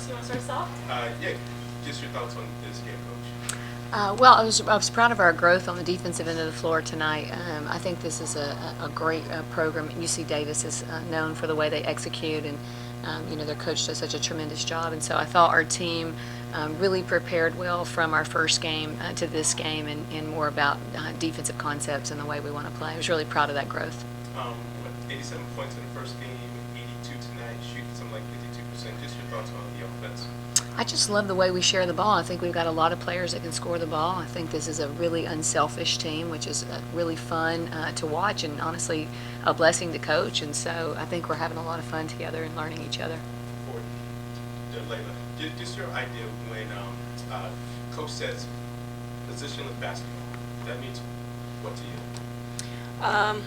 first. You want to start us off? Yeah, just your thoughts on this game, Coach. Well, I was proud of our growth on the defensive end of the floor tonight. I think this is a great program. UC Davis is known for the way they execute, and their coach does such a tremendous job. And so I thought our team really prepared well from our first game to this game, and more about defensive concepts and the way we want to play. I was really proud of that growth. 87 points in the first game, 82 tonight, shooting something like 52%. Just your thoughts on the offense. I just love the way we share the ball. I think we've got a lot of players that can score the ball. I think this is a really unselfish team, which is really fun to watch and honestly a blessing to coach. And so I think we're having a lot of fun together and learning each other. For Dalayah, just your idea when Coach says positionless basketball, that means what to you?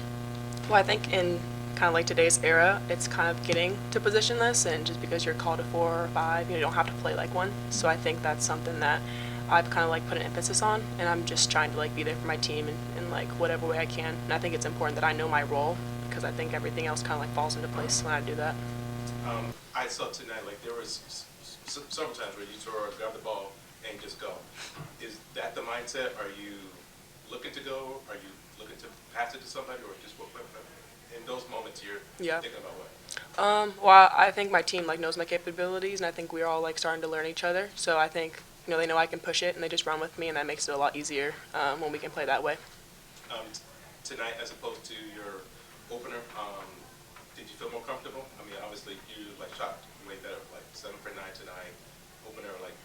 Well, I think in kind of like today's era, it's kind of getting to positionless, and just because you're called a 4 or 5, you don't have to play like one. So I think that's something that I've kind of like put an emphasis on, and I'm just trying to like be there for my team in like whatever way I can. And I think it's important that I know my role, because I think everything else kind of like falls into place when I do that. I saw tonight, like there was several times where you sort of grab the ball and just go. Is that the mindset? Are you looking to go? Are you looking to pass it to somebody, or just what? In those moments, you're thinking about what? Well, I think my team like knows my capabilities, and I think we're all like starting to learn each other. So I think they know I can push it, and they just run with me, and that makes it a lot easier when we can play that way. Tonight, as opposed to your opener, did you feel more comfortable? I mean, obviously you like shot way better, like 7 for 9 tonight. Opener like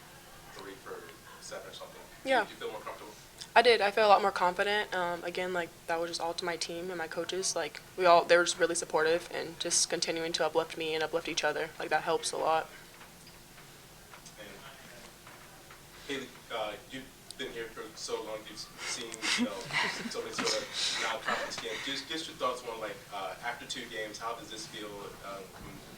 3 for 7 or something. Yeah. Did you feel more comfortable? I did. I felt a lot more confident. Again, like that was just all to my team and my coaches. Like they were just really supportive and just continuing to uplift me and uplift each other. Like that helps a lot. And Haley, you've been here for so long. You've seen so many sort of non-conference games. Just your thoughts on like after 2 games, how does this feel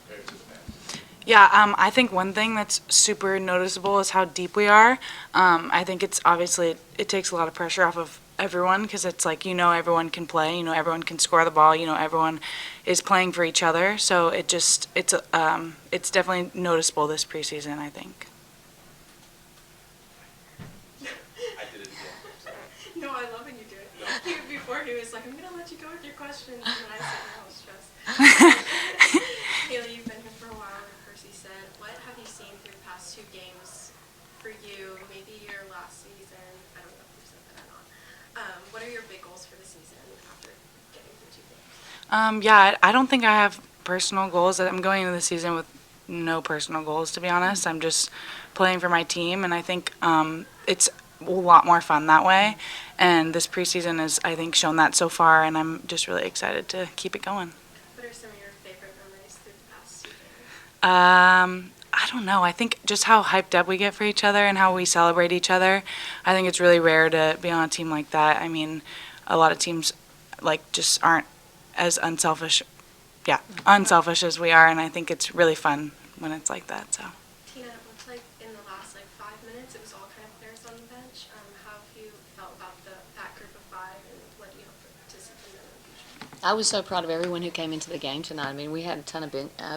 compared to the past? Yeah, I think one thing that's super noticeable is how deep we are. I think it's obviously it takes a lot of pressure off of everyone, because it's like everyone can play, everyone can score the ball, everyone is playing for each other. So it's definitely noticeable this preseason, I think. I did it again. No, I love when you do it. No. Before he was like, I'm going to let you go with your questions, and I said, no, I was stressed. Haley, you've been here for a while, like Percy said. What have you seen through the past 2 games for you, maybe your last season? I don't know if you said that or not. What are your big goals for the season after getting through 2 games? Yeah, I don't think I have personal goals. I'm going into the season with no personal goals, to be honest. I'm just playing for my team, and I think it's a lot more fun that way. And this preseason has, I think, shown that so far, and I'm just really excited to keep it going. What are some of your favorite memories through the past 2 games? I don't know. I think just how hyped up we get for each other and how we celebrate each other. I think it's really rare to be on a team like that. I mean, a lot of teams just aren't as unselfish as we are, and I think it's really fun when it's like that. So. Tina, it looks like in the last 5 minutes, it was all kind of players on the bench. How have you felt about that group of 5, and what do you hope to see from them in the future? I was so proud of everyone who came into the game tonight. I mean, we had a ton of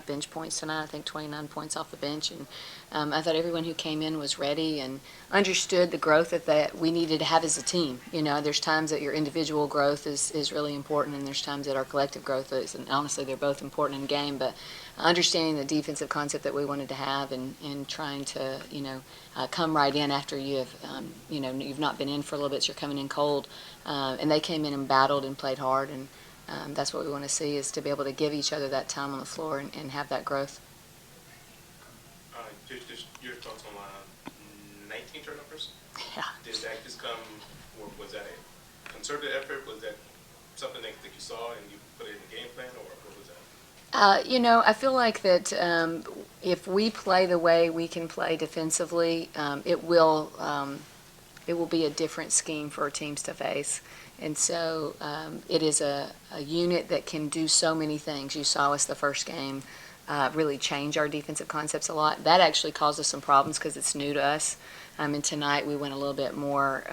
bench points tonight. I think 29 points off the bench, and I thought everyone who came in was ready and understood the growth that we needed to have as a team. There's times that your individual growth is really important, and there's times that our collective growth is. And honestly, they're both important in game. But understanding the defensive concept that we wanted to have, and trying to come right in after you have you've not been in for a little bit, so you're coming in cold, and they came in and battled and played hard, and that's what we want to see, is to be able to give each other that time on the floor and have that growth. Just your thoughts on 19 turnovers? Yeah. Did that just come, or was that a concerted effort? Was that something that you saw and you put it in the game plan, or what was that? I feel like that if we play the way we can play defensively, it will be a different scheme for teams to face. And so it is a unit that can do so many things. You saw us the first game really change our defensive concepts a lot. That actually caused us some problems because it's new to us. And tonight we went a little bit more,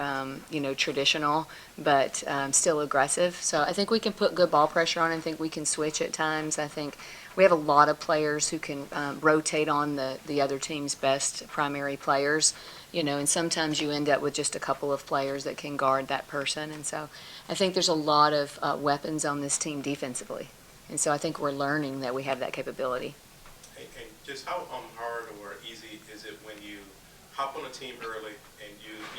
traditional, but still aggressive. So I think we can put good ball pressure on. I think we can switch at times. I think we have a lot of players who can rotate on the other team's best primary players, and sometimes you end up with just a couple of players that can guard that person. And so I think there's a lot of weapons on this team defensively. And so I think we're learning that we have that capability. And just how hard or easy is it when you hop on a team early and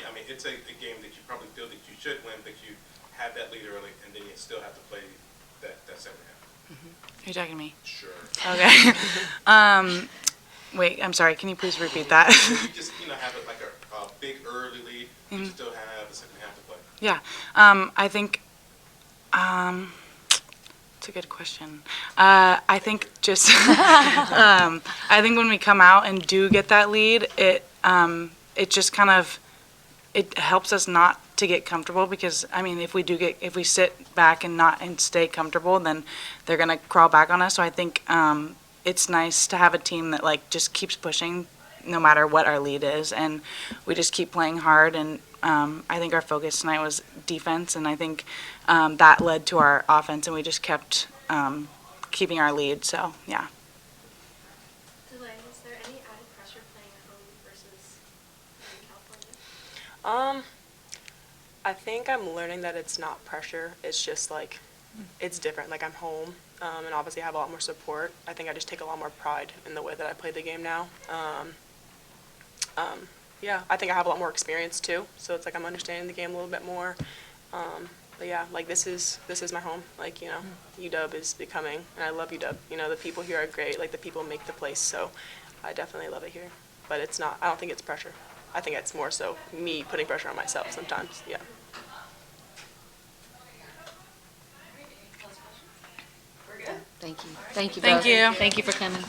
I mean, it's a game that you probably feel that you should win, but you have that lead early and then you still have to play that second half? Are you talking to me? Sure. Okay. Wait, I'm sorry. Can you please repeat that? You just, have it like a big early lead, but you still have the second half to play. Yeah. I think it's a good question. I think just I think when we come out and do get that lead, it just kind of it helps us not to get comfortable, because I mean, if we sit back and stay comfortable, then they're gonna crawl back on us. So I think it's nice to have a team that just keeps pushing no matter what our lead is, and we just keep playing hard. And I think our focus tonight was defense, and I think that led to our offense, and we just kept keeping our lead. So yeah. Dalayah, is there any added pressure playing at home versus in California? I think I'm learning that it's not pressure. It's just it's different. I'm home, and obviously I have a lot more support. I think I just take a lot more pride in the way that I play the game now. Yeah, I think I have a lot more experience too. So it's I'm understanding the game a little bit more. But yeah, this is my home. UW is becoming, and I love UW. The people here are great. The people make the place. So I definitely love it here. But it's not. I don't think it's pressure. I think it's more so me putting pressure on myself sometimes. Yeah. Thank you. Thank you. Thank both. you. Thank you for coming.